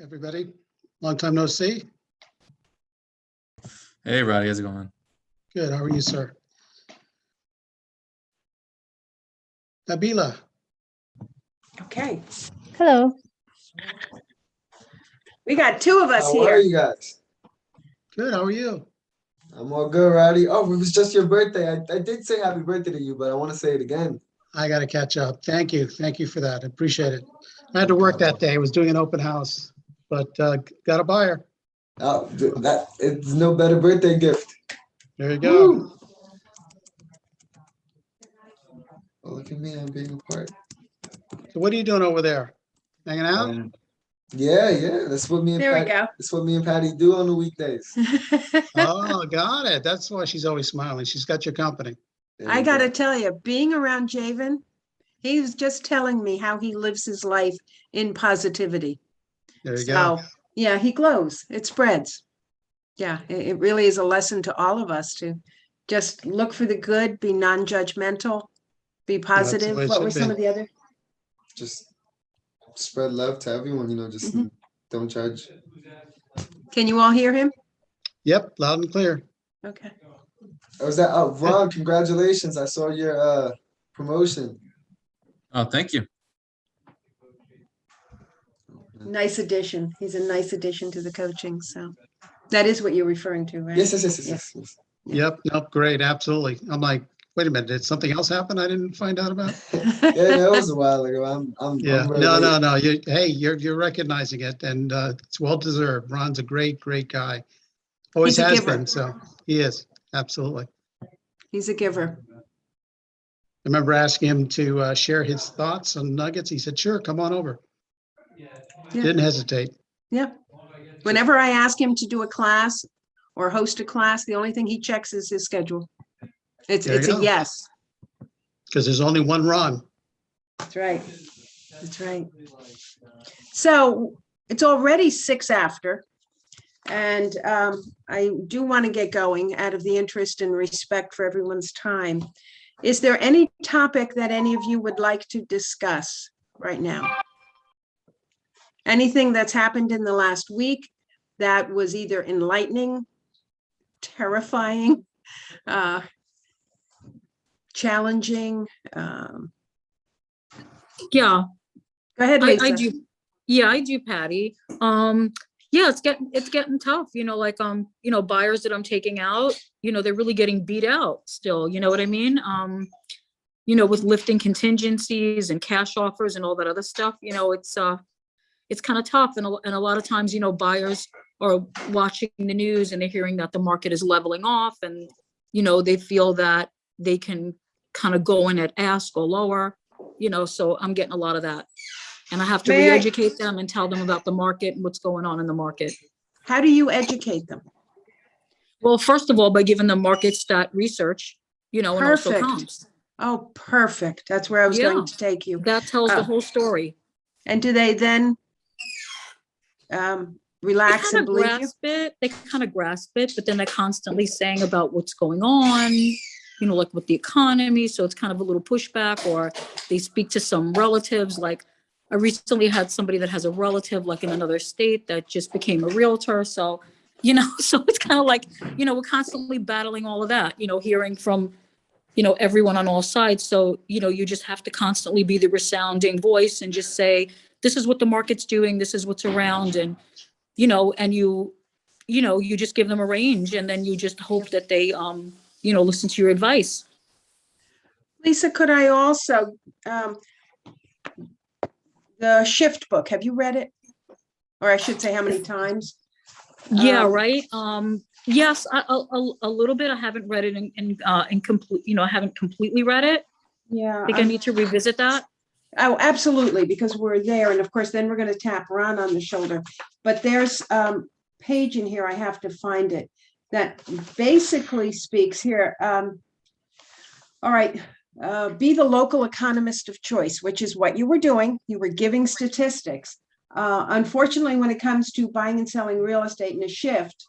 Everybody, long time no see. Hey, Roddy, how's it going? Good. How are you, sir? Nabila, Okay, Hello. we got two of us How are here. you guys? good. How are you? I'm all good, Roddy. Oh, it was just your birthday. I did say happy birthday to you, but I want to say it again. I got to catch up. Thank you. Thank you for that. I appreciate it. I had to work that day. I was doing an open house, but got a buyer. Oh, that it's no better birthday gift. There you go. Woo! Oh, look at me, I'm being a part. So what are you doing over there? Hanging out? Yeah. That's what me and There we Patty. go. That's what me and Patty do on the weekdays. Oh, got it. That's why she's always smiling. She's got your company. There I you gotta go. tell you, being around Javen, he was just telling me how he lives his life in positivity. There you go. So, yeah, he glows. It spreads. Yeah, it really is a lesson to all of us to just look for the good, be non-judgmental, be That's the positive. way it What should were some be. of the other? Just spread love to everyone. Just Mhm. don't judge. Can you all hear him? Yep, loud and clear. Okay. Oh, was that? Oh, Ron, congratulations! I saw your promotion. Oh, thank you. Nice addition. He's a nice addition to the coaching. So that is what you're referring to, right? Yes. Yep, nope, great, absolutely. I'm like, wait a minute, did something else happen I didn't find out about? Yeah, that was a while ago. I'm Yeah, very no, late. no. You're recognizing it, and it's well deserved. Ron's a great guy. Always He's a has giver. been. So he is absolutely. He's a giver. I remember asking him to share his thoughts on nuggets. He said, "Sure, come on over." Yeah. Didn't hesitate. Yeah. Whenever I ask him to do a class or host a class, the only thing he checks is his schedule. It's There you a go. yes. Because there's only one Ron. That's right. That's right. So it's already 6 after. And I do want to get going out of the interest and respect for everyone's time. Is there any topic that any of you would like to discuss right now? Anything that's happened in the last week that was either enlightening, terrifying, challenging? Yeah, Go ahead, I Lisa. do. Yeah, I do, Patty. Yeah, it's getting tough. Buyers that I'm taking out, they're really getting beat out still. You know what I mean? With lifting contingencies and cash offers and all that other stuff. It's kind of tough, and a lot of times, buyers are watching the news and they're hearing that the market is leveling off, and they feel that they can kind of go in at ask or lower. So I'm getting a lot of that. And I have to May I- re-educate them and tell them about the market and what's going on in the market. How do you educate them? Well, first of all, by giving them market stat research, and also Perfect. comps. Oh, perfect. That's where I was going Yeah. to take you. That tells the whole story. And do they then relax They and kind of believe you? grasp it. They kind of grasp it, but then they're constantly saying about what's going on, like with the economy. So it's kind of a little pushback, or they speak to some relatives. Like I recently had somebody that has a relative like in another state that just became a realtor. So, so it's kind of like, we're constantly battling all of that, hearing from, everyone on all sides. So, you just have to constantly be the resounding voice and just say, this is what the market's doing. This is what's around. And, and you just give them a range, and then you just hope that they, listen to your advice. Lisa, could I also, the shift book, have you read it? Or I should say, how many times? Yeah, right. Yes, a little bit. I haven't read it in complete, I haven't completely read it. Yeah. I think I need to revisit that. Oh, absolutely, because we're there. And of course, then we're going to tap Ron on the shoulder. But there's a page in here, I have to find it, that basically speaks here. All right. Be the local economist of choice, which is what you were doing. You were giving statistics. Unfortunately, when it comes to buying and selling real estate in a shift,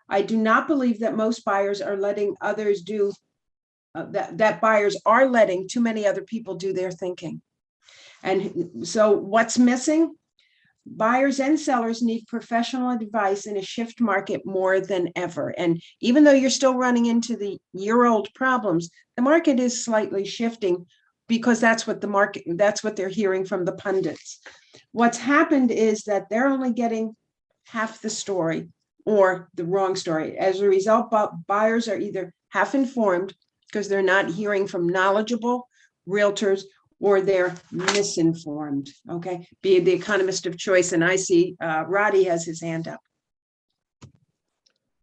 I do not believe that most buyers are letting others do that buyers are letting too many other people do their thinking. And so what's missing? buyers and sellers need professional advice in a shift market more than ever. And even though you're still running into the year-old problems, the market is slightly shifting because that's what they're hearing from the pundits. What's happened is that they're only getting half the story or the wrong story. As a result, buyers are either half informed because they're not hearing from knowledgeable realtors, or they're misinformed. Okay, be the economist of choice. And I see Roddy has his hand up.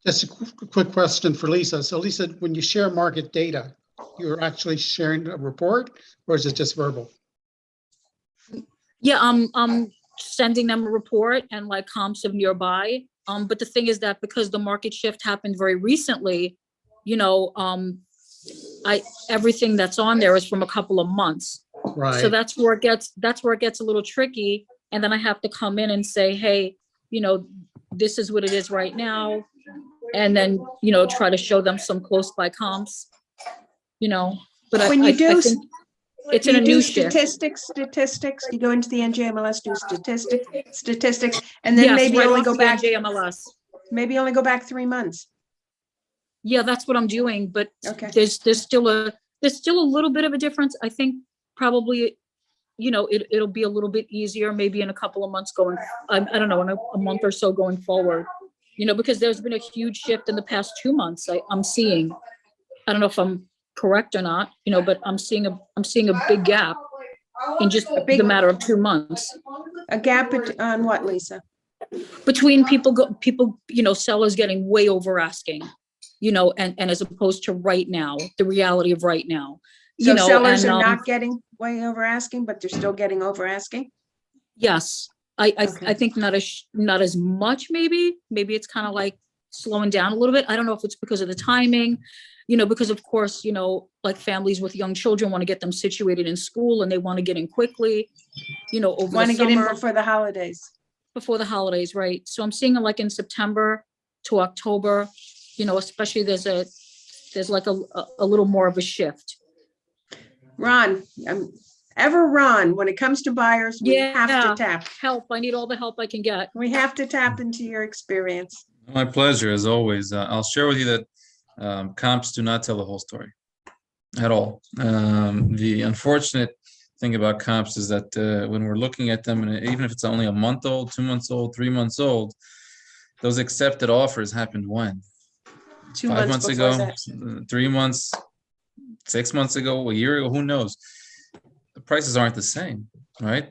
Just a quick question for Lisa. So Lisa, when you share market data, you're actually sharing a report, or is it just verbal? Yeah, I'm sending them a report and like comps of nearby. But the thing is that because the market shift happened very recently, you know, everything that's on there is from a couple of months. Right. So that's where it gets a little tricky. And then I have to come in and say, hey, you know, this is what it is right now. And then, you know, try to show them some close by comps, you know, but When you I do, think it's you in a do new shift. statistics, you go into the NJMLS, do statistics, and then Yes, maybe right only off go the back, NJMLS. maybe only go back 3 months. Yeah, that's what I'm doing, but Okay. there's still a little bit of a difference. I think probably, you know, it'll be a little bit easier, maybe in a couple of months I don't know, in a month or so going forward, you know, because there's been a huge shift in the past 2 months. I'm seeing, I don't know if I'm correct or not, you know, but I'm seeing a big gap in just the matter of 2 months. A gap on what, Lisa? Between people, you know, sellers getting way over asking, you know, and as opposed to right now, the reality of right now. So You know, sellers and, are not getting way over asking, but they're still getting over asking? yes, I Okay. think not as much, maybe it's kind of like slowing down a little bit. I don't know if it's because of the timing, you know, because of course, you know, like families with young children want to get them situated in school and they want to get in quickly, you know, over Want the to get in summer, before the holidays? before the holidays, right? So I'm seeing it like in September to October, you know, especially there's like a little more of a shift. Ron, Ron, when it comes to buyers, we have to tap. Help. I need all the help I can get. We have to tap into your experience. My pleasure, as always. I'll share with you that comps do not tell the whole story at all. The unfortunate thing about comps is that when we're looking at them, and even if it's only a month old, 2 months old, 3 months old, those accepted offers happened when? 2 5 months months before ago, that. 3 months, 6 months ago, a year ago, who knows? The prices aren't the same, right?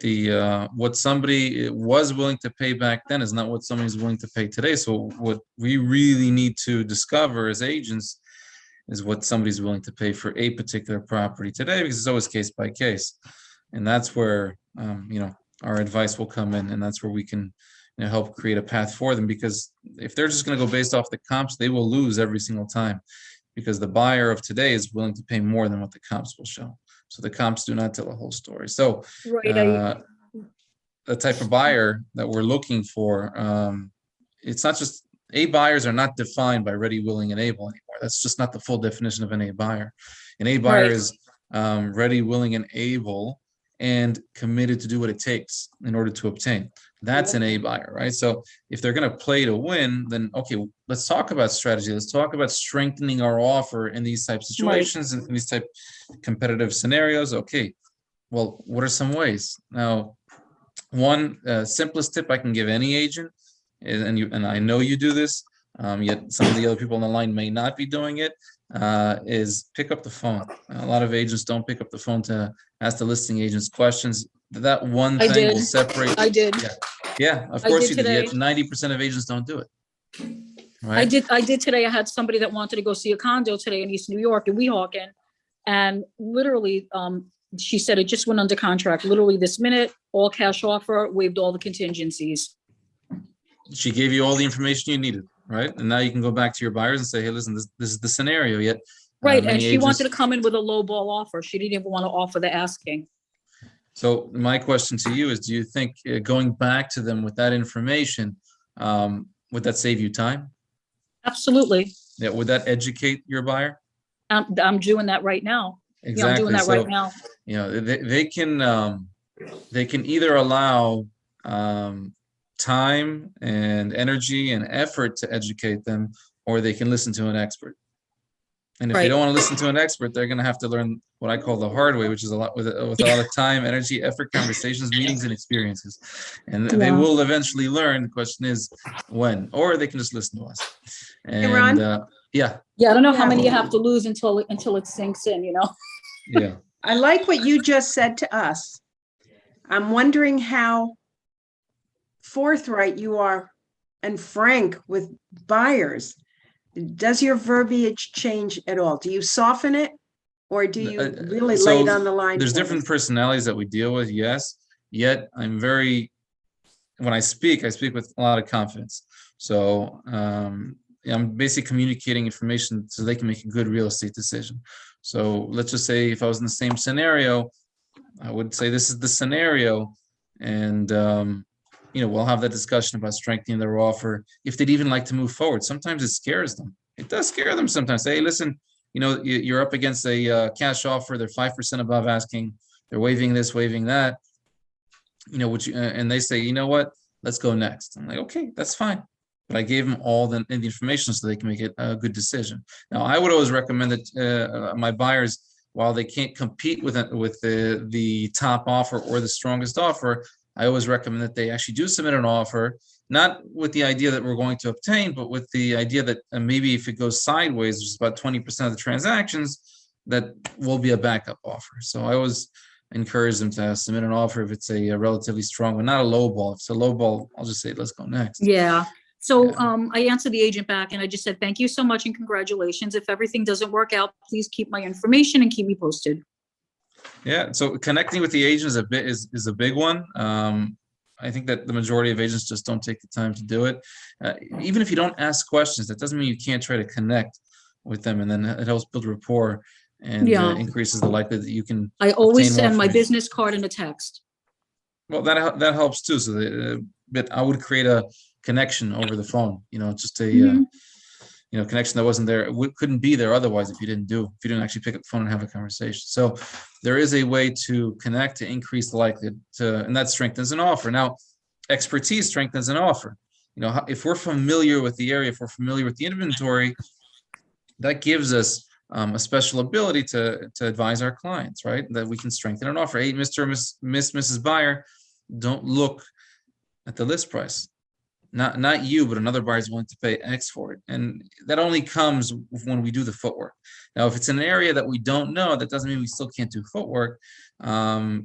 What somebody was willing to pay back then is not what somebody's willing to pay today. So what we really need to discover as agents is what somebody's willing to pay for a particular property today, because it's always case by case. And that's where, you know, our advice will come in, and that's where we can, you know, help create a path for them, because if they're just going to go based off the comps, they will lose every single time, because the buyer of today is willing to pay more than what the comps will show. So the comps do not tell the whole story. So Right. the type of buyer that we're looking for, it's not just, A buyers are not defined by ready, willing, and able anymore. That's just not the full definition of an A buyer. An A buyer Right. is ready, willing, and able, and committed to do what it takes in order to obtain. That's an A buyer, right? So if they're going to play to win, then okay, let's talk about strategy. Let's talk about strengthening our offer in these type of situations and in these type of competitive scenarios. Okay, well, what are some ways? Now, one simplest tip I can give any agent, and I know you do this, yet some of the other people on the line may not be doing it, is pick up the phone. A lot of agents don't pick up the phone to ask the listing agents questions. That one thing will separate. I did. Yeah, of I course did you did. today. Yet 90% of agents don't do it. I Right? did today. I had somebody that wanted to go see a condo today in East New York in Weehawken. And literally, she said it just went under contract, literally this minute, all cash offer, waived all the contingencies. She gave you all the information you needed, right? And now you can go back to your buyers and say, hey, listen, this is the scenario. Yet Right, and many she agents- wanted to come in with a low ball offer. She didn't even want to offer the asking. So my question to you is, do you think going back to them with that information, would that save you time? Absolutely. Yeah, would that educate your buyer? I'm doing that right now. Yeah, I'm Exactly. doing that So, right now. you know, they can either allow time and energy and effort to educate them, or they can listen to an expert. And if they Right. don't want to listen to an expert, they're going to have to learn what I call the hard way, which is a lot with a lot of time, energy, effort, conversations, meetings, and experiences. And they Yeah. will eventually learn. The question is when, or they can just listen to us. And Ron? yeah, Yeah, I don't know how Yeah. many you have to lose until it sinks in, you know? yeah. I like what you just said to us. I'm wondering how forthright you are and frank with buyers. Does your verbiage change at all? Do you soften it? Or do you really lay it on the line? There's for different us? personalities that we deal with, yes. Yet when I speak with a lot of confidence. So I'm basically communicating information so they can make a good real estate decision. So let's just say if I was in the same scenario, I would say this is the scenario, and we'll have that discussion about strengthening their offer if they'd even like to move forward. Sometimes it scares them. It does scare them sometimes. Hey, listen, you're up against a cash offer. They're 5% above asking. They're waiving this, waiving that. And they say, you know what? Let's go next. I'm like, okay, that's fine. But I gave them all the information so they can make a good decision. Now, I would always recommend that my buyers, while they can't compete with the top offer or the strongest offer, I always recommend that they actually do submit an offer, not with the idea that we're going to obtain, but with the idea that maybe if it goes sideways, there's about 20% of the transactions that will be a backup offer. So I always encourage them to submit an offer if it's a relatively strong one, not a low ball. If it's a low ball, I'll just say, let's go next. Yeah. So Yeah. I answered the agent back and I just said, thank you so much and congratulations. If everything doesn't work out, please keep my information and keep me posted. Yeah. So connecting with the agent is a big one. I think that the majority of agents just don't take the time to do it. Even if you don't ask questions, that doesn't mean you can't try to connect with them, and then it helps build rapport and Yeah. increases the likelihood that you can. I always obtain more send my information. business card and a text. Well, that helps too. So but I would create a connection over the phone. Just a Mhm. connection that wasn't there. It couldn't be there otherwise if you didn't actually pick up the phone and have a conversation. So there is a way to connect to increase the likelihood and that strengthens an offer. Now, expertise strengthens an offer. If we're familiar with the area, if we're familiar with the inventory, that gives us a special ability to advise our clients, right? That we can strengthen an offer. Hey, Mr. or Mrs. Buyer, don't look at the list price. Not you, but another buyer is willing to pay X for it. And that only comes when we do the footwork. Now, if it's an area that we don't know, that doesn't mean we still can't do footwork.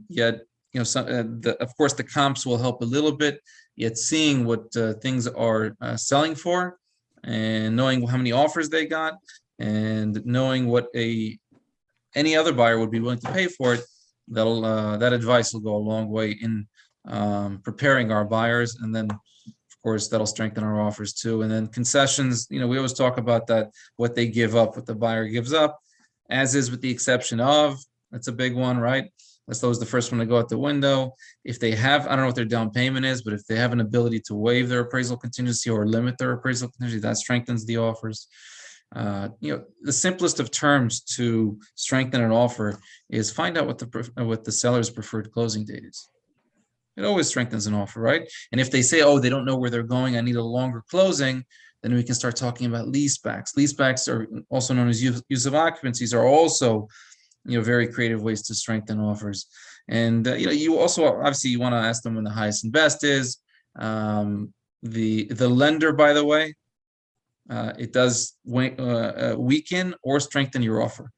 Yet, of course, the comps will help a little bit, yet seeing what things are selling for and knowing how many offers they got and knowing what any other buyer would be willing to pay for it, that advice will go a long way in preparing our buyers. And then of course, that'll strengthen our offers too. And then concessions, we always talk about that, what they give up, what the buyer gives up, as is with the exception of, that's a big one, right? That's always the first one to go out the window. If they have, I don't know what their down payment is, but if they have an ability to waive their appraisal contingency or limit their appraisal contingency, that strengthens the offers. The simplest of terms to strengthen an offer is find out what the seller's preferred closing date is. It always strengthens an offer, right? And if they say, oh, they don't know where they're going, I need a longer closing, then we can start talking about leasebacks. Leasebacks are also known as use of occupancies, are also, very creative ways to strengthen offers. And, you also, obviously, you want to ask them when the highest and best is. The lender, by the way, it does weaken or strengthen your offer.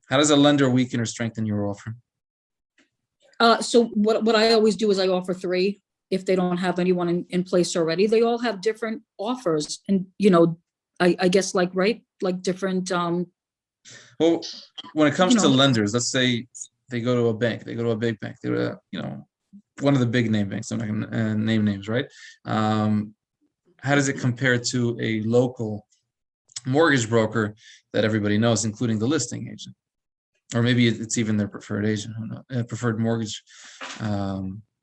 How does a lender weaken or strengthen your offer? So what I always do is I offer 3 if they don't have anyone in place already. They all have different offers and, I guess like different, Well, when it comes to know. lenders, let's say they go to a bank, they go to a big bank, they go to, one of the big name banks, I'm not gonna name names, right? How does it compare to a local mortgage broker that everybody knows, including the listing agent? Or maybe it's even their preferred agent, preferred mortgage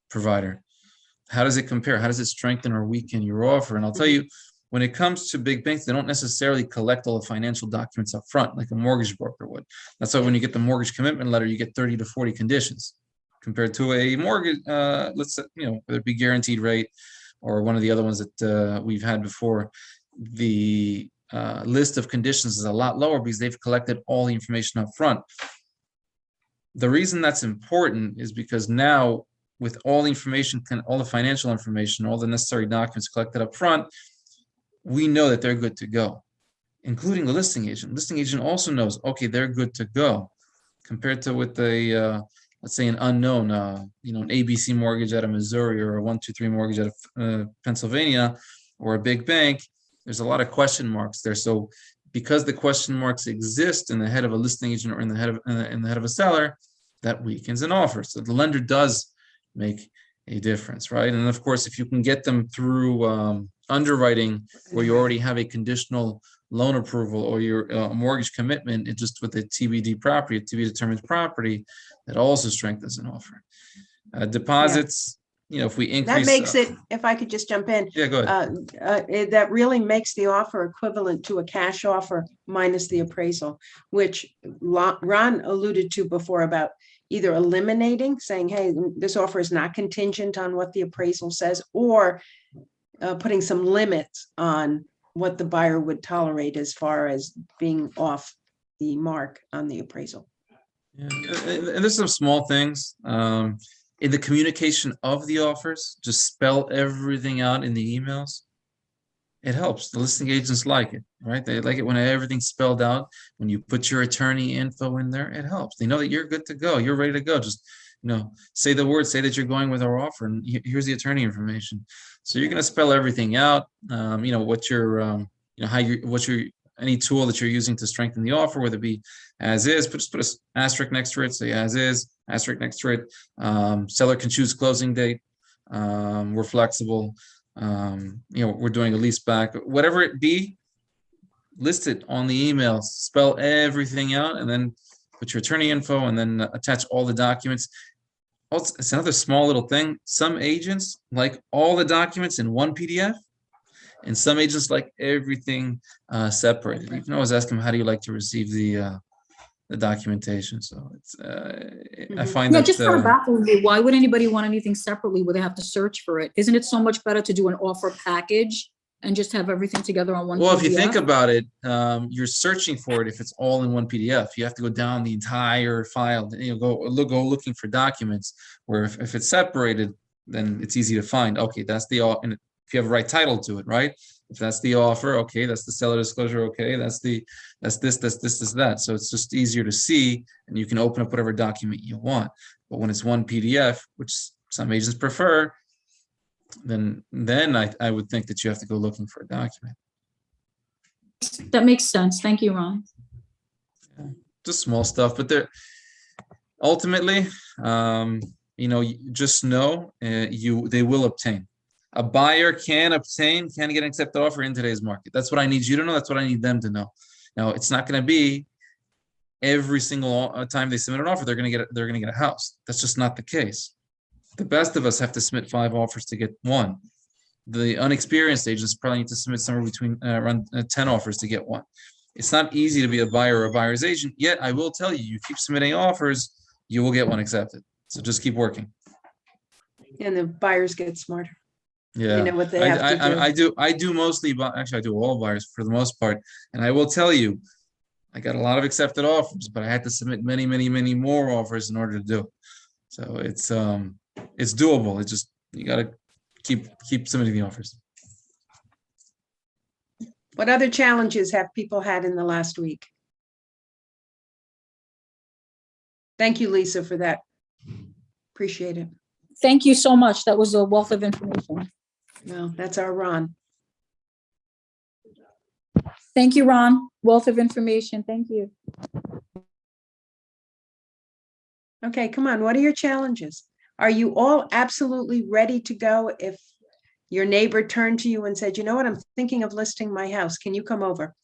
provider. How does it compare? How does it strengthen or weaken your offer? And I'll tell you, when it comes to big banks, they don't necessarily collect all the financial documents up front like a mortgage broker would. That's why when you get the mortgage commitment letter, you get 30 to 40 conditions. compared to a mortgage, let's say, whether it be guaranteed rate or one of the other ones that we've had before, the list of conditions is a lot lower because they've collected all the information up front. The reason that's important is because now, with all the information, all the financial information, all the necessary documents collected up front, we know that they're good to go, including the listing agent. Listing agent also knows, okay, they're good to go, compared to with a, let's say, an unknown, an ABC mortgage out of Missouri or a 123 mortgage out of Pennsylvania or a big bank. There's a lot of question marks there. So because the question marks exist in the head of a listing agent or in the head of a seller, that weakens an offer. So the lender does make a difference, right? And of course, if you can get them through underwriting, where you already have a conditional loan approval or your mortgage commitment, it just with a TBD property, a to be determined property, that also strengthens an offer. Deposits, if we increase, That makes it, if I could just jump in, yeah, go ahead. that really makes the offer equivalent to a cash offer minus the appraisal, which Ron alluded to before about either eliminating, saying, hey, this offer is not contingent on what the appraisal says, or putting some limits on what the buyer would tolerate as far as being off the mark on the appraisal. Yeah. And there's some small things. In the communication of the offers, just spell everything out in the emails. It helps. The listing agents like it, right? They like it when everything's spelled out. When you put your attorney info in there, it helps. They know that you're good to go. You're ready to go. Just, say the word, say that you're going with our offer, and here's the attorney information. So you're going to spell everything out. What your, any tool that you're using to strengthen the offer, whether it be as is, but just put an asterisk next to it, say as is, asterisk next to it. Seller can choose closing date. We're flexible. We're doing a lease back, whatever it be, list it on the email, spell everything out, and then put your attorney info, and then attach all the documents. Also, it's another small little thing. Some agents like all the documents in one PDF, and some agents like everything separated. You can always ask them, how do you like to receive the documentation? So it's I find Yeah, that just kind of baffling me. Why would anybody want anything separately where they have to search for it? Isn't it so much better to do an offer package and just have everything together on one? Well, if you think PDF? about it, you're searching for it if it's all in one PDF. You have to go down the entire file. Go looking for documents. Where if it's separated, then it's easy to find. Okay, that's the all. And if you have a right title to it, right? If that's the offer, okay, that's the seller disclosure, okay, that's this, that. So it's just easier to see, and you can open up whatever document you want. But when it's one PDF, which some agents prefer, then I would think that you have to go looking for a document. That makes sense. Thank you, Ron. Just small stuff, but they're ultimately, just know they will obtain. A buyer can get an accepted offer in today's market. That's what I need you to know. That's what I need them to know. Now, it's not going to be every single time they submit an offer, they're going to get a house. That's just not the case. The best of us have to submit 5 offers to get 1. The unexperienced agents probably need to submit somewhere between around 10 offers to get 1. It's not easy to be a buyer or a buyer's agent. Yet, I will tell you, you keep submitting offers, you will get 1 accepted. So just keep working. And the buyers get smarter. Yeah, You know what they have to do. I do mostly, but actually I do all buyers for the most part. And I will tell you, I got a lot of accepted offers, but I had to submit many, many, many more offers in order to do it. So it's doable. It's just, you got to keep submitting the offers. What other challenges have people had in the last week? Thank you, Lisa, for that. Appreciate it. Thank you so much. That was a wealth of information. Well, that's our Ron. Thank you, Ron. Wealth of information. Thank you. Okay, come on. What are your challenges? Are you all absolutely ready to go if your neighbor turned to you and said, you know what, I'm thinking of listing my house. Can you come over?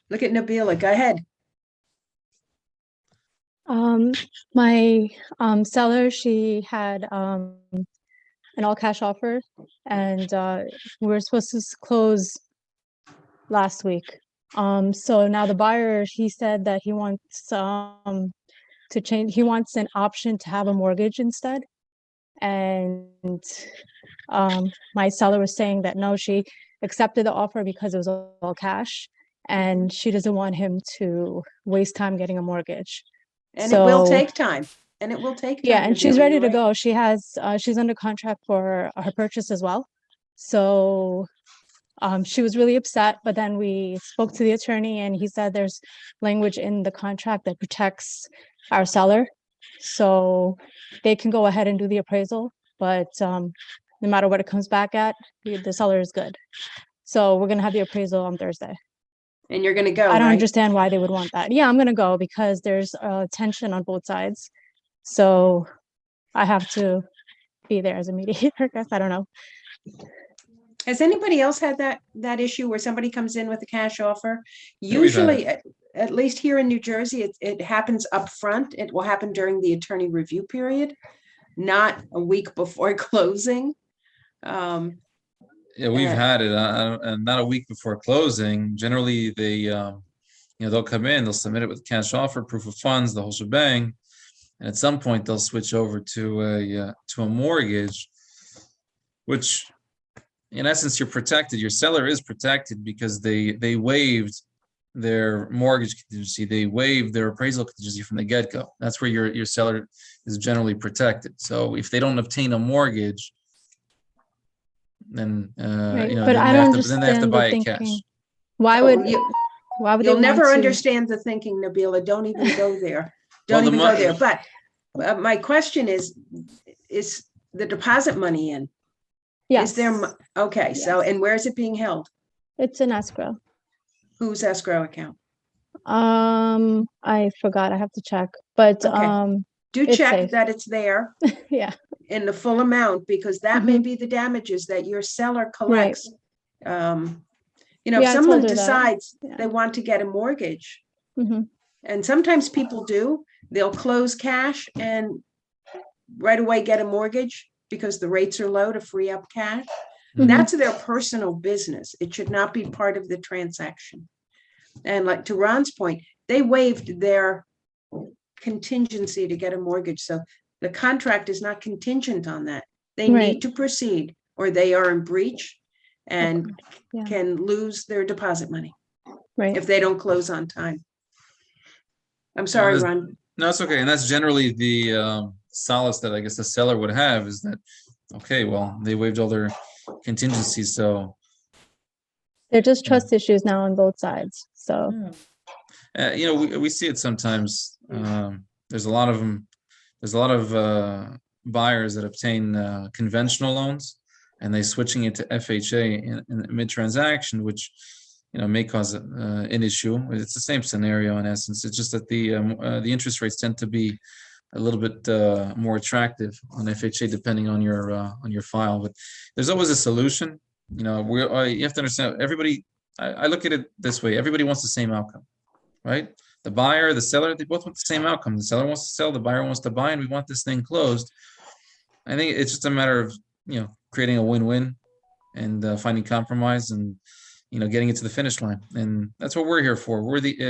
Look at Nabila. Go ahead. My seller, she had an all cash offer, and we were supposed to close last week. So now the buyer, he said that he wants to change. He wants an option to have a mortgage instead. And my seller was saying that no, she accepted the offer because it was all cash, and she doesn't want him to waste time getting a mortgage. And it will So- take time. And it will take time. Yeah, and she's Nabila, ready you're to right. go. She has, she's under contract for her purchase as well. So she was really upset, but then we spoke to the attorney and he said there's language in the contract that protects our seller. So they can go ahead and do the appraisal, but no matter what it comes back at, the seller is good. So we're gonna have the appraisal on Thursday. And you're gonna go, I don't right? understand why they would want that. Yeah, I'm gonna go because there's tension on both sides. So I have to be there as a mediator, I guess. I don't know. Has anybody else had that issue where somebody comes in with a cash offer? Yeah, we've had it. Usually, at least here in New Jersey, it happens up front. It will happen during the attorney review period, not a week before closing. Yeah, we've Uh, had it, and not a week before closing. Generally, they'll come in, they'll submit it with cash offer, proof of funds, the whole shebang, and at some point they'll switch over to a mortgage, which, in essence, you're protected. Your seller is protected because they waived their mortgage contingency, they waived their appraisal contingency from the get-go. That's where your seller is generally protected. So if they don't obtain a mortgage, then Right, then but I don't then they have to understand buy the it cash. thinking. Why Oh, would, you- why would they You'll want never to? understand the thinking, Nabila. Don't even go there. Well, Don't the even mon- go there. But my question is the deposit money in? Yes, Is there, okay, so, and where is it being held? it's an escrow. Whose escrow account? I forgot, I have to check, but, Okay. Do It's check safe. that it's there yeah, in the full amount, because that may Mhm. be the damages that your seller collects. If Yeah, I someone told her that. decides Yeah. they want to get a mortgage, Mhm. and sometimes people do, they'll close cash and right away get a mortgage because the rates are low to free up cash. Mhm. That's their personal business. It should not be part of the transaction. And like to Ron's point, they waived their contingency to get a mortgage. So the contract is not contingent on that. They Right. need to proceed or they are in breach and yeah. can lose their deposit money Right, if they don't close on time. I'm sorry, there's- Ron. No, it's okay. And that's generally the solace that I guess the seller would have, is that, okay, well, they waived all their contingencies, so they're just Yeah. trust issues now on both sides, so. we see it sometimes. There's a lot of them. There's a lot of buyers that obtain conventional loans, and they switching it to FHA in mid-transaction, which may cause an issue. It's the same scenario in essence. It's just that the interest rates tend to be a little bit more attractive on FHA depending on your file. But there's always a solution. You have to understand, everybody. I look at it this way: everybody wants the same outcome, right? The buyer, the seller, they both want the same outcome. The seller wants to sell, the buyer wants to buy, and we want this thing closed. I think it's just a matter of creating a win-win and finding compromise and getting it to the finish line. And that's what we're here for. We're the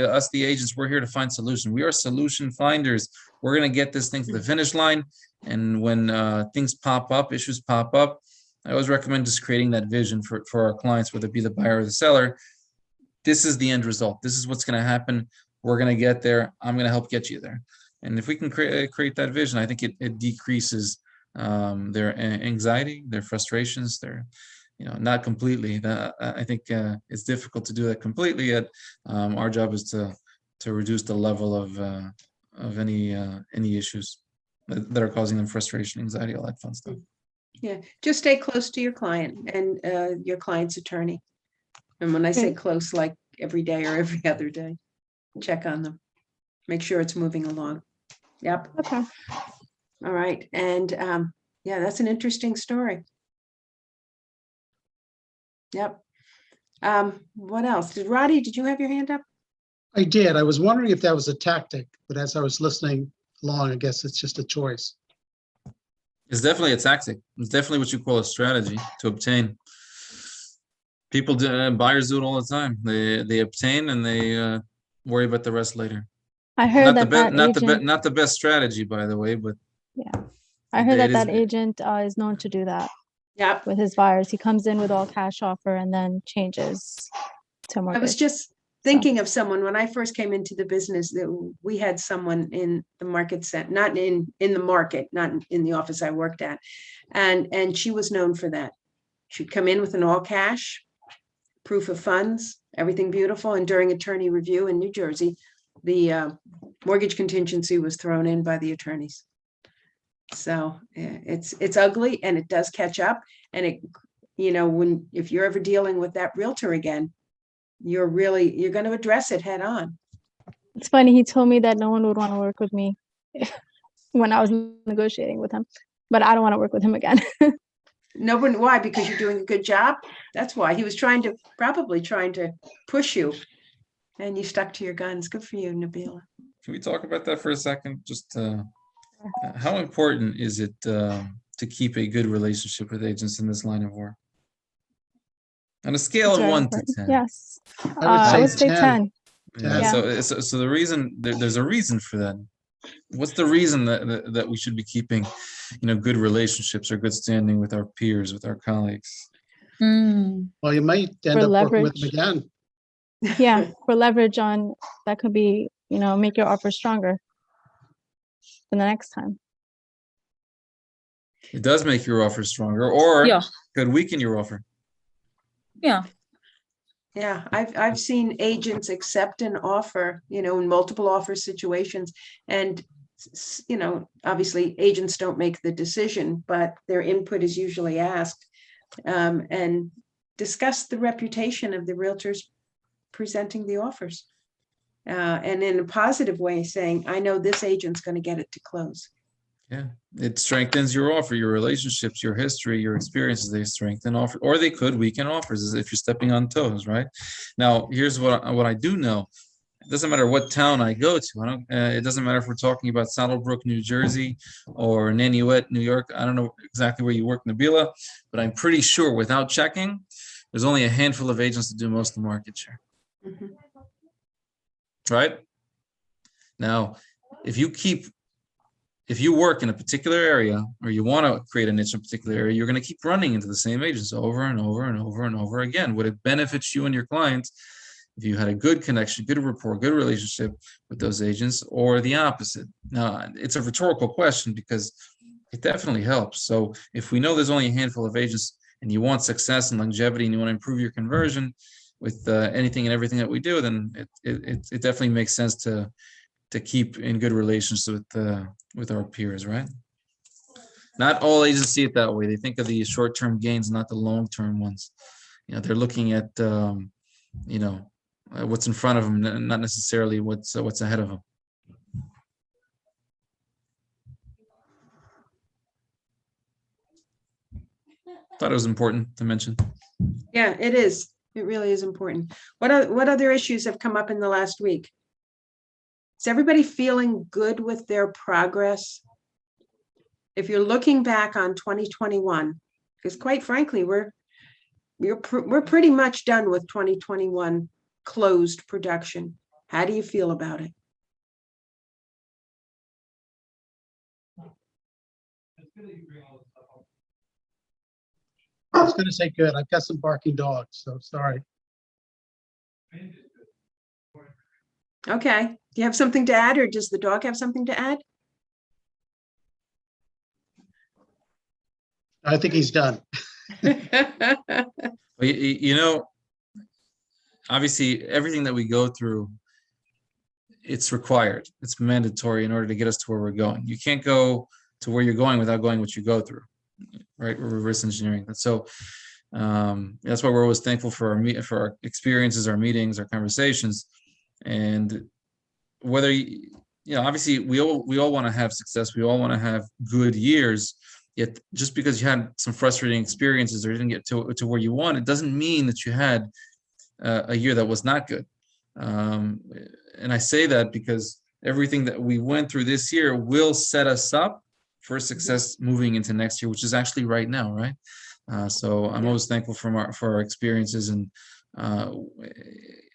agents. We're here to find solution. We are solution finders. We're gonna get this thing to the finish line. And when things pop up, issues pop up, I always recommend just creating that vision for our clients, whether it be the buyer or the seller. This is the end result. This is what's going to happen. We're going to get there. I'm going to help get you there. And if we can create that vision, I think it decreases their anxiety, their frustrations, not completely. I think it's difficult to do that completely. Yet our job is to reduce the level of any issues that are causing them frustration, anxiety, all that fun stuff. Yeah, just stay close to your client and your client's attorney. And when I say close, like every day or every other day, check on them. Make sure it's moving along. Yep. Okay. All right. And yeah, that's an interesting story. Yep. What else? Roddy, did you have your hand up? I did. I was wondering if that was a tactic, but as I was listening along, I guess it's just a choice. It's definitely a tactic. It's definitely what you call a strategy to obtain. People do, buyers do it all the time. They obtain and they worry about the rest later. I heard that that agent, not the best strategy, by the way, but I heard that it is- that agent is known to do that Yep. with his buyers. He comes in with all cash offer and then changes to I was mortgage. just thinking of someone, when I first came into the business, that we had someone in the market set, not in the market, not in the office I worked at. And she was known for that. She'd come in with an all cash, proof of funds, everything beautiful. And during attorney review in New Jersey, the mortgage contingency was thrown in by the attorneys. So it's ugly and it does catch up. And it, if you're ever dealing with that realtor again, you're going to address it head on. It's funny, he told me that no one would want to work with me when I was negotiating with him, but I don't want to work with him again. No one, why? Because you're doing a good job? That's why. He was probably trying to push you, and you stuck to your guns. Good for you, Nabila. Can we talk about that for a second? Just how important is it to keep a good relationship with agents in this line of work? On a scale It's of very 1 important. to 10. Yes. I I would say 10. Yeah, Yeah. so the reason there's a reason for that. What's the reason that we should be keeping, good relationships or good standing with our peers, with our colleagues? Well, you might end For up working with them leverage. again. Yeah, for leverage on, that could be, make your offer stronger for the next time. It does make your offer stronger, or Yeah. could weaken your offer. Yeah. Yeah, I've seen agents accept an offer, in multiple offer situations. And, obviously agents don't make the decision, but their input is usually asked, and discuss the reputation of the realtors presenting the offers. And in a positive way, saying, I know this agent's going to get it to close. Yeah, it strengthens your offer, your relationships, your history, your experiences. They strengthen offer, or they could weaken offers as if you're stepping on toes, right? Now, here's what I do know. It doesn't matter what town I go to. It doesn't matter if we're talking about Saddlebrook, New Jersey, or Nanuet, New York. I don't know exactly where you work, Nabila, but I'm pretty sure without checking, there's only a handful of agents that do most of the market share. Mhm. Right? Now, if you work in a particular area, or you want to create a niche in a particular area, you're going to keep running into the same agents over and over and over and over again. Would it benefit you and your clients if you had a good connection, good rapport, good relationship with those agents, or the opposite? Now, it's a rhetorical question because it definitely helps. So if we know there's only a handful of agents and you want success and longevity and you want to improve your conversion with anything and everything that we do, then it definitely makes sense to keep in good relations with our peers, right? Not all agents see it that way. They think of the short-term gains, not the long-term ones. They're looking at what's in front of them, not necessarily what's ahead of them. Thought it was important to mention. Yeah, it is. It really is important. What other issues have come up in the last week? Is everybody feeling good with their progress? If you're looking back on 2021, because quite frankly, we're pretty much done with 2021 closed production. How do you feel about it? I was going to say good. I've got some barking dogs, so sorry. Okay. Do you have something to add, or does the dog have something to add? I think he's done. Obviously, everything that we go through, it's required. It's mandatory in order to get us to where we're going. You can't go to where you're going without going what you go through, right? We're reverse engineering that. So that's why we're always thankful for our experiences, our meetings, our conversations. And whether obviously we all want to have success, we all want to have good years. Yet just because you had some frustrating experiences or didn't get to where you want, it doesn't mean that you had a year that was not good. And I say that because everything that we went through this year will set us up for success moving into next year, which is actually right now, right? So I'm always thankful for our experiences, and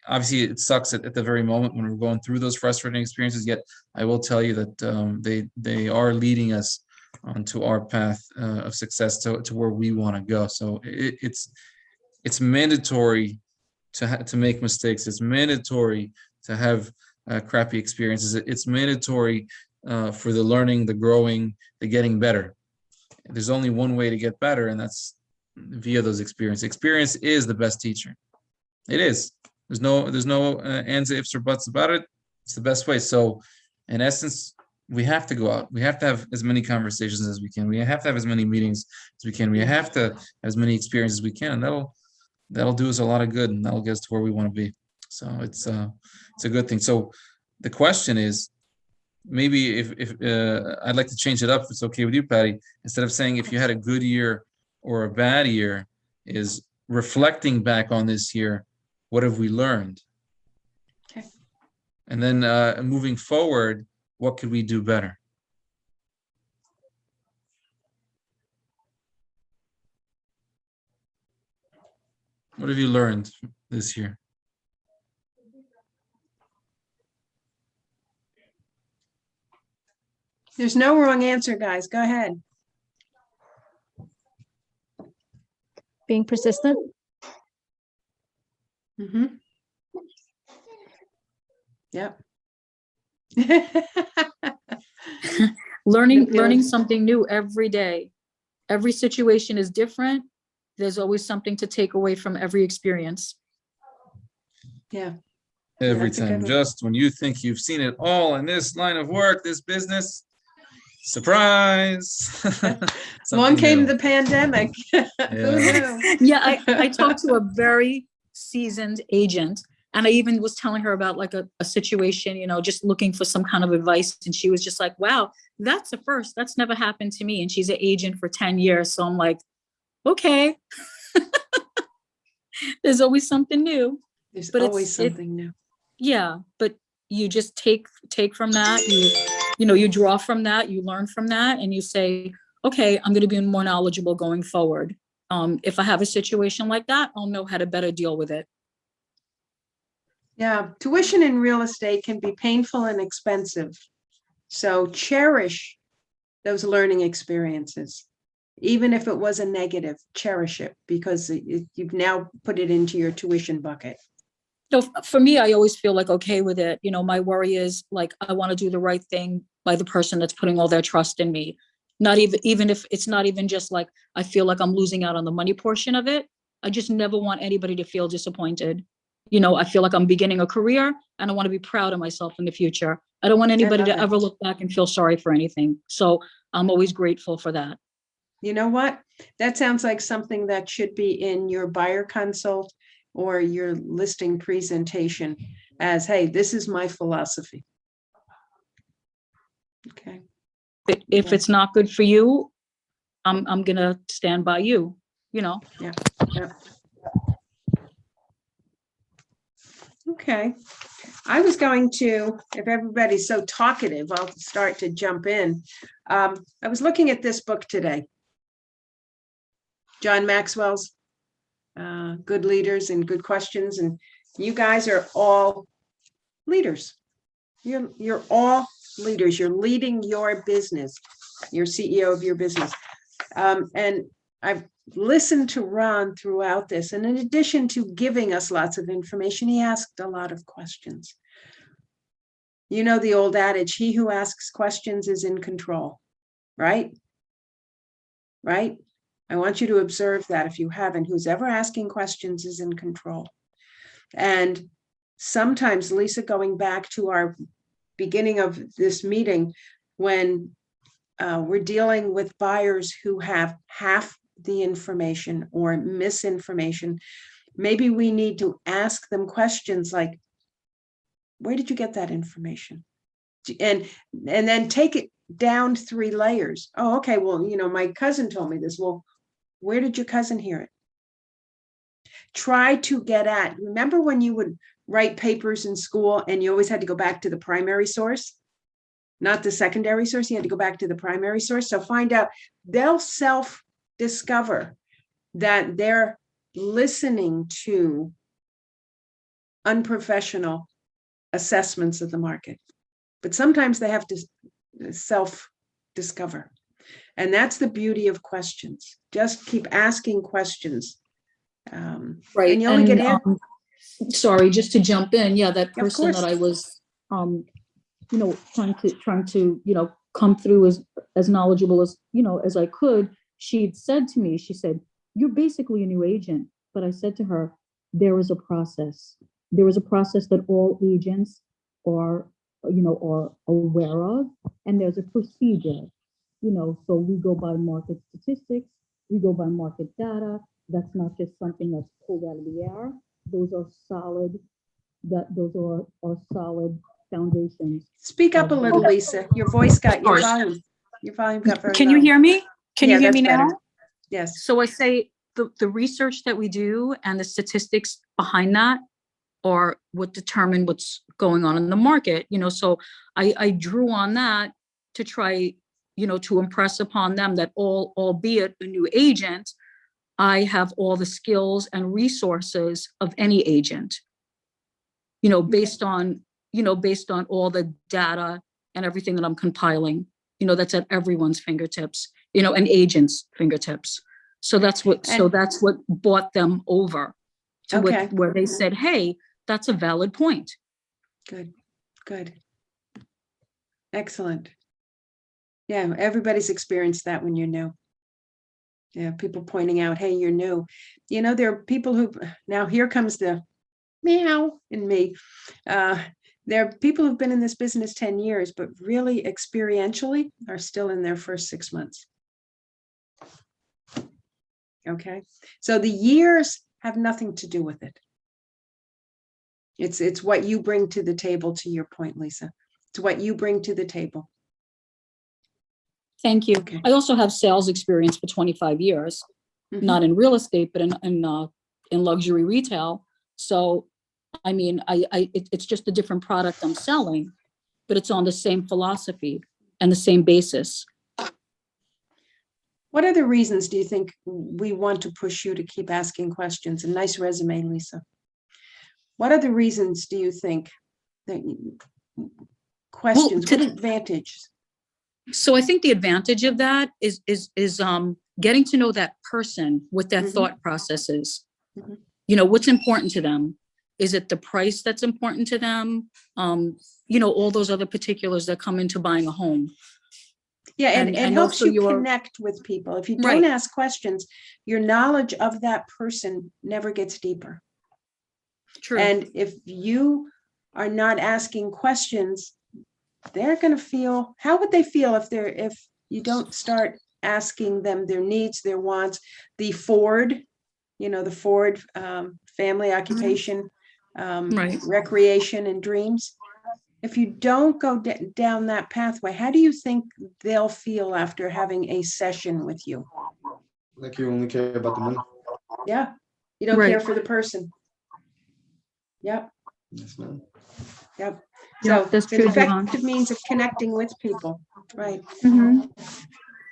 obviously it sucks at the very moment when we're going through those frustrating experiences. Yet I will tell you that they are leading us onto our path of success to where we want to go. So it's mandatory to make mistakes. It's mandatory to have crappy experiences. It's mandatory for the learning, the growing, the getting better. There's only one way to get better, and that's via those experiences. Experience is the best teacher. It is. There's no ands, ifs, or buts about it. It's the best way. So, in essence, we have to go out. We have to have as many conversations as we can. We have to have as many meetings as we can. We have to have as many experiences as we can, and that'll do us a lot of good, and that'll get us to where we want to be. So it's a good thing. So the question is, maybe if I'd like to change it up, if it's okay with you, Patty, instead of saying if you had a good year or a bad year, is reflecting back on this year, what have we learned? Okay. And then moving forward, what could we do better? What have you learned this year? There's no wrong answer, guys. Go ahead. Being persistent. Mm-hmm. Yep. Learning build- something new every day. Every situation is different. There's always something to take away from every experience. Yeah. Every that's a good time, one. just when you think you've seen it all in this line of work, this business, surprise. Along Something came new. the pandemic. Who Yeah. knew? Yeah, I talked to a very seasoned agent, and I even was telling her about like a situation, just looking for some kind of advice. And she was just like, wow, that's a first. That's never happened to me. And she's an agent for 10 years. So I'm like, okay. There's always something new. There's But always something new. Yeah, but you just take from that, you draw from that, you learn from that, and you say, okay, I'm going to be more knowledgeable going forward. If I have a situation like that, I'll know how to better deal with it. Yeah, tuition in real estate can be painful and expensive. So cherish those learning experiences. Even if it was a negative, cherish it, because you've now put it into your tuition bucket. So for me, I always feel like okay with it. My worry is like, I want to do the right thing by the person that's putting all their trust in me. Not even if it's not even just like, I feel like I'm losing out on the money portion of it. I just never want anybody to feel disappointed. I feel like I'm beginning a career and I want to be proud of myself in the future. I don't want anybody love to it. ever look back and feel sorry for anything. So I'm always grateful for that. You know what? That sounds like something that should be in your buyer consult or your listing presentation as, hey, this is my philosophy. Okay. If Yeah. it's not good for you, I'm gonna stand by you, Yeah. Okay. I was going to, if everybody's so talkative, I'll start to jump in. I was looking at this book today. John Maxwell's Good Leaders and Good Questions. And you guys are all leaders. You're all leaders. You're leading your business. You're CEO of your business. And I've listened to Ron throughout this. And in addition to giving us lots of information, he asked a lot of questions. You know the old adage, he who asks questions is in control, right? Right? I want you to observe that if you haven't, who's ever asking questions is in control. And sometimes, Lisa, going back to our beginning of this meeting, when we're dealing with buyers who have half the information or misinformation, maybe we need to ask them questions like, where did you get that information? And then take it down 3 layers. Oh, okay, well, my cousin told me this. Well, where did your cousin hear it? Try to get at, remember when you would write papers in school and you always had to go back to the primary source, not the secondary source, you had to go back to the primary source. So find out, they'll self-discover that they're listening to unprofessional assessments of the market. But sometimes they have to self-discover. And that's the beauty of questions. Just keep asking questions. Right. And you only get Sorry, just to jump in. Yeah, that Of person that course. I was, trying to, come through as knowledgeable as I could. She'd said to me, she said, "You're basically a new agent." But I said to her, there is a process. There is a process that all agents are aware of, and there's a procedure. So we go by market statistics, we go by market data. That's not just something that's pulled out of the air. Those are solid, solid foundations. Speak up a little, Lisa. Your voice got your Sorry. volume got very Can you low. hear me? Can you Yeah, hear me that's better. now? Yes. So I say the research that we do and the statistics behind that are what determine what's going on in the market, so I drew on that to try, to impress upon them that albeit a new agent, I have all the skills and resources of any agent, based on all the data and everything that I'm compiling, that's at everyone's fingertips, an agent's fingertips. So that's what brought them over to Okay. where they said, hey, that's a valid point. Good. Excellent. Yeah, everybody's experienced that when you're new. Yeah, people pointing out, hey, you're new. There are people who, now here comes the meow in me. There are people who've been in this business 10 years, but really experientially are still in their first 6 months. Okay, so the years have nothing to do with it. It's what you bring to the table, to your point, Lisa. It's what you bring to the table. Thank you. Okay. I also have sales experience for 25 years, not in real estate, but in luxury retail. So, I mean, it's just a different product I'm selling, but it's on the same philosophy and the same basis. What other reasons do you think we want to push you to keep asking questions? A nice resume, Lisa. What other reasons do you think that questions, what advantage? So I think the advantage of that is getting to know that person, what their thought process is. What's important to them. Is it the price that's important to them? All those other particulars that come into buying a home. Yeah, and it helps also you connect with people. If you don't ask questions, your knowledge of that person never gets deeper. True. And if you are not asking questions, they're going to feel, how would they feel if you don't start asking them their needs, their wants, the Ford family, occupation, recreation and dreams. If you don't go down that pathway, how do you think they'll feel after having a session with you? Like you only care about the money. Yeah. You don't care for the person. Yep. Yes, ma'am. Yep. Yeah, So that's it's an true, effective means of connecting with people. Right. Mhm.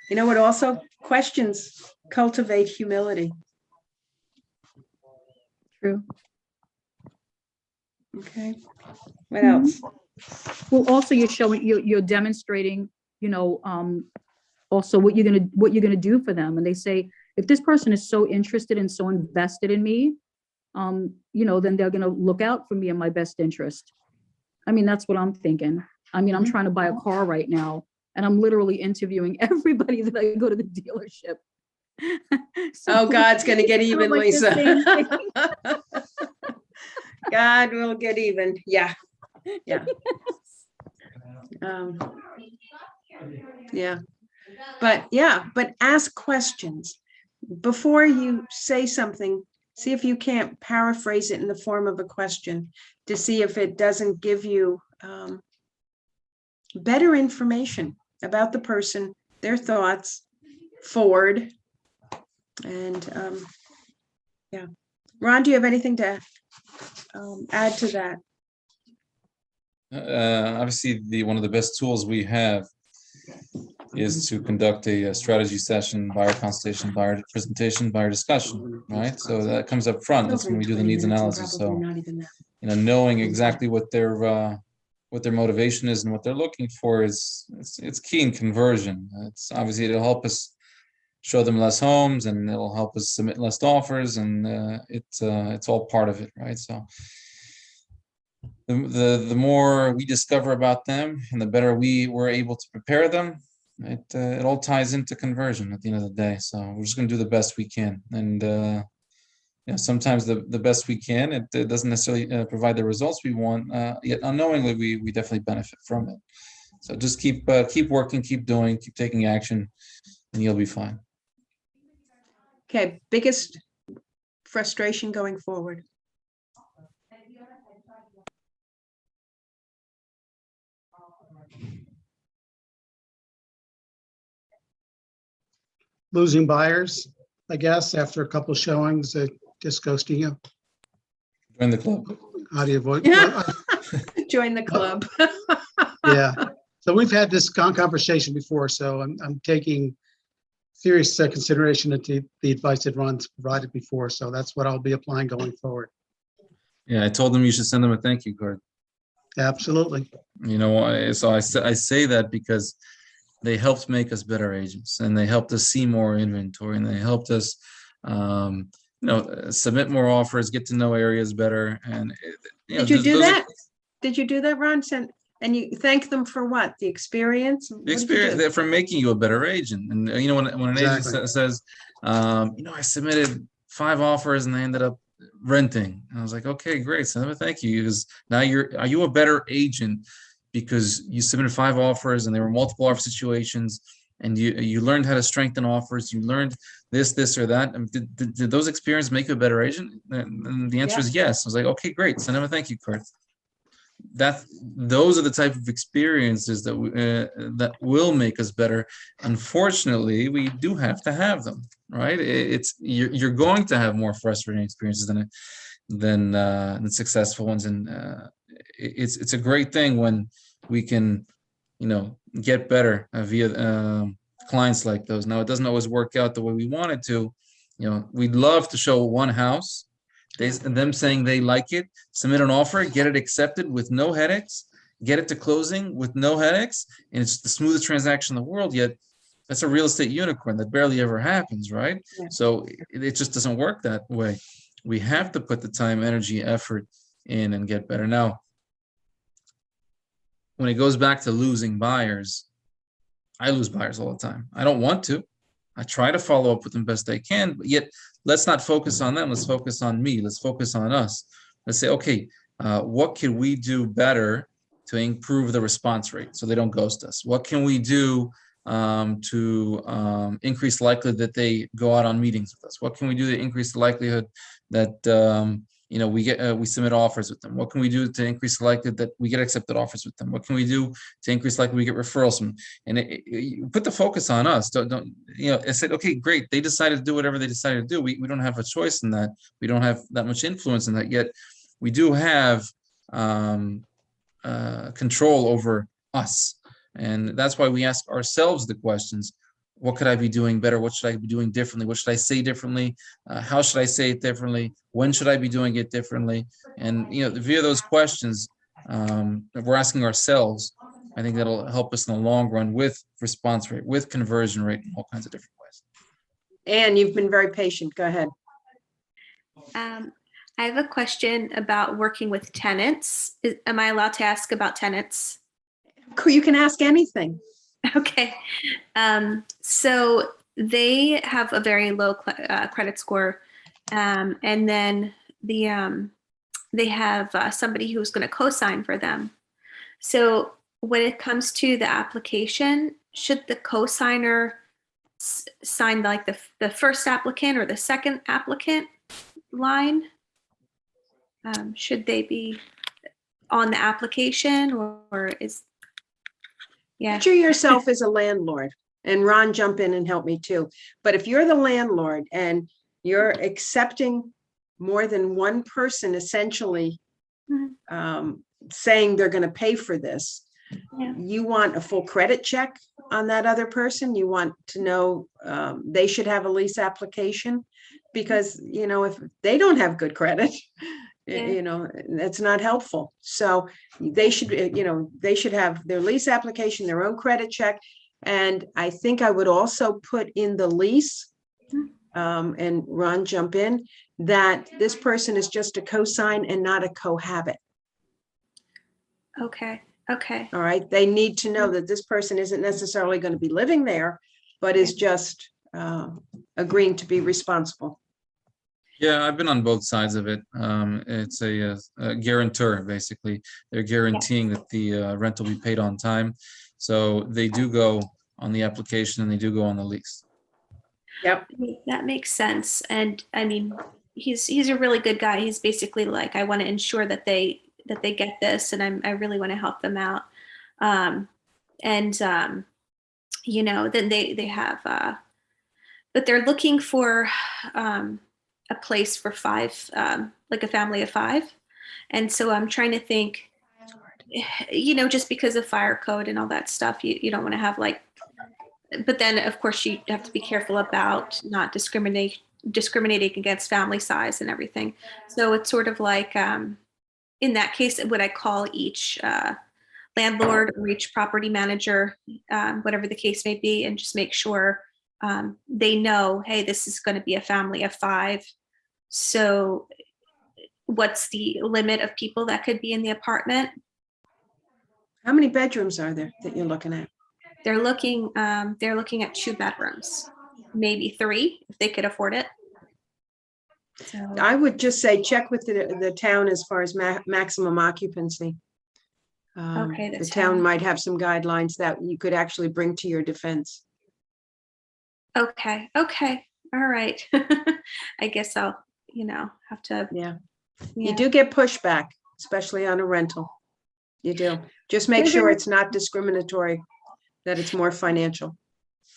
You know what also? Questions cultivate humility. True. Okay. What else? Well, also you're demonstrating, also what you're gonna do for them. And they say, if this person is so interested and so invested in me, then they're gonna look out for me in my best interest. I mean, that's what I'm thinking. I mean, I'm trying to buy a car right now, and I'm literally interviewing everybody that I go to the dealership. So God's going to get even, like the Lisa. same thing. God will get even. Yeah. Yeah. Yeah. But ask questions. Before you say something, see if you can't paraphrase it in the form of a question to see if it doesn't give you better information about the person, their thoughts, Ford. And yeah. Ron, do you have anything to add to that? Obviously, one of the best tools we have is to conduct a strategy session, buyer consultation, buyer presentation, buyer discussion, right? So that comes up front. That's when we do the needs analysis. So, knowing exactly what their motivation is and what they're looking for is it's key in conversion. It's obviously it'll help us show them less homes, and it'll help us submit less offers, and it's all part of it, right? So the more we discover about them, and the better we were able to prepare them, it all ties into conversion at the end of the day. So we're just going to do the best we can, and sometimes the best we can, it doesn't necessarily provide the results we want, yet unknowingly we definitely benefit from it. So just keep working, keep doing, keep taking action, and you'll be fine. Okay, biggest frustration going forward? Losing buyers, I guess, after a couple of showings, just ghosting you. Join the club. How do you avoid? Yeah. Join the club. Yeah. So we've had this conversation before, so I'm taking serious consideration into the advice that Ron's provided before. So that's what I'll be applying going forward. Yeah, I told them you should send them a thank you card. Absolutely. So I say that because they helped make us better agents, and they helped us see more inventory, and they helped us, submit more offers, get to know areas better. And Did you do that? Did you do that, Ron? And you thank them for what? The experience? The experience for making you a better agent. And when an agent says, I submitted 5 offers and they ended up renting. And I was like, okay, great. So thank you. Because now are you a better agent because you submitted 5 offers and there were multiple offer situations, and you learned how to strengthen offers. You learned this or that. Did those experiences make you a better agent? And the answer is yes. I was like, okay, great. Send them a thank you card. Those are the type of experiences that will make us better. Unfortunately, we do have to have them, right? You're going to have more frustrating experiences than successful ones, and it's a great thing when we can get better via clients like those. Now, it doesn't always work out the way we want it to. We'd love to show one house, them saying they like it, submit an offer, get it accepted with no headaches, get it to closing with no headaches, and it's the smoothest transaction in the world. Yet that's a real estate unicorn that barely ever happens, right? Yeah. So it just doesn't work that way. We have to put the time, energy, effort in and get better. Now, when it goes back to losing buyers, I lose buyers all the time. I don't want to. I try to follow up with them best I can, but yet let's not focus on them. Let's focus on me. Let's focus on us. Let's say, okay, what can we do better to improve the response rate so they don't ghost us? What can we do to increase the likelihood that they go out on meetings with us? What can we do to increase the likelihood that we submit offers with them? What can we do to increase the likelihood that we get accepted offers with them? What can we do to increase the likelihood we get referrals from? And you put the focus on us. Don't I said, okay, great. They decided to do whatever they decided to do. We don't have a choice in that. We don't have that much influence in that, yet we do have control over us. And that's why we ask ourselves the questions: what could I be doing better? What should I be doing differently? What should I say differently? How should I say it differently? When should I be doing it differently? And via those questions that we're asking ourselves, I think that'll help us in the long run with response rate, with conversion rate, in all kinds of different ways. Anne, you've been very patient. Go ahead. I have a question about working with tenants. Am I allowed to ask about tenants? You can ask anything. Okay. So they have a very low credit score. And then they have somebody who's going to co-sign for them. So when it comes to the application, should the co-signer sign like the first applicant or the second applicant line? Should they be on the application or is... Yeah. Picture yourself as a landlord, and Ron, jump in and help me too. But if you're the landlord and you're accepting more than one person essentially saying they're going to pay for this, Yeah. you want a full credit check on that other person. You want to know, they should have a lease application. Because, you know, if they don't have good credit, Yeah. you know, that's not helpful. So they should, you know, they should have their lease application, their own credit check. And I think I would also put in the lease, and Ron, jump in, that this person is just a cosign and not a cohabit. Okay. Okay. All right. They need to know that this person isn't necessarily going to be living there, but is just agreeing to be responsible. Yeah, I've been on both sides of it. It's a guarantor, basically. They're guaranteeing that the rent will be paid on time. So they do go on the application and they do go on the lease. Yep. That makes sense. And I mean, he's a really good guy. He's basically like, I want to ensure that they get this, and I really want to help them out. You know, then they have, but they're looking for a place for 5, like a family of 5. And so I'm trying to think, you know, just because of fire code and all that stuff, you don't want to have like, but then of course you have to be careful about not discriminating against family size and everything. So it's sort of like, in that case, would I call each landlord or each property manager, whatever the case may be, and just make sure they know, hey, this is going to be a family of 5. So what's the limit of people that could be in the apartment? How many bedrooms are there that you're looking at? They're looking at 2 bedrooms, maybe 3 if they could afford it. So, I would just say check with the town as far as maximum occupancy. Okay, The that's town fine. might have some guidelines that you could actually bring to your defense. okay, all right. I guess I'll, you know, have to. Yeah. Yeah. You do get pushback, especially on a rental. You do. Just make sure it's not discriminatory, that it's more financial.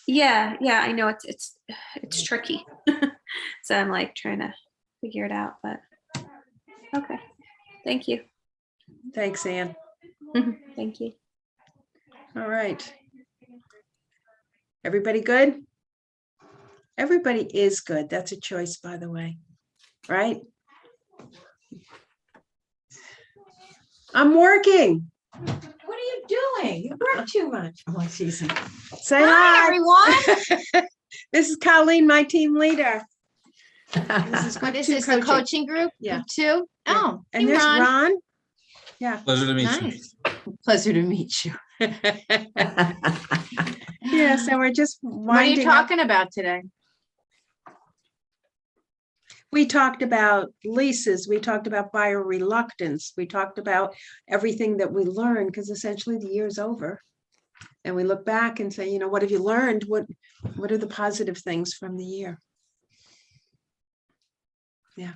Yeah, I know it's tricky. So I'm like trying to figure it out, but okay. Thank you. Thanks, Ann. Thank you. All right. Everybody good? Everybody is good. That's a choice, by the way, right? I'm working. What are you doing? You work too much. Oh, season. Say Hi, hi. everyone. This is Colleen, my team leader. What is Two this, the coaching. coaching group? Yeah. Group 2? Oh, And hey, there's Ron. Ron. Yeah. Pleasure to meet you. Nice. Pleasure to meet you. Yeah, so we're just What are you winding up. talking about today? We talked about leases, we talked about buyer reluctance, we talked about everything that we learned, because essentially the year's over. And we look back and say, you know, what have you learned? What are the positive things from the year? Yeah.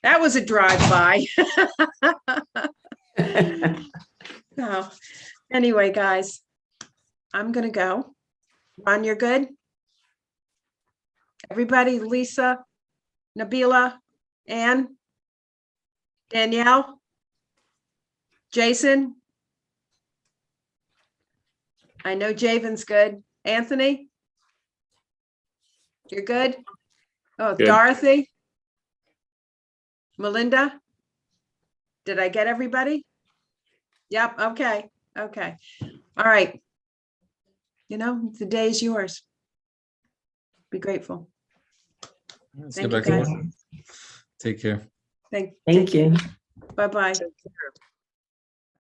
That was a drive-by. So, anyway, guys, I'm gonna go. Ron, you're good? Everybody, Lisa, Nabila, Ann, Danielle, Jason. I know Javen's good. Anthony? You're good? Oh, Good. Dorothy? Melinda? Did I get everybody? Yep, okay, okay. All right. You know, the day is yours. Be grateful. Let's Thank get you, back to guys. work. Take care. Thank you. Bye-bye.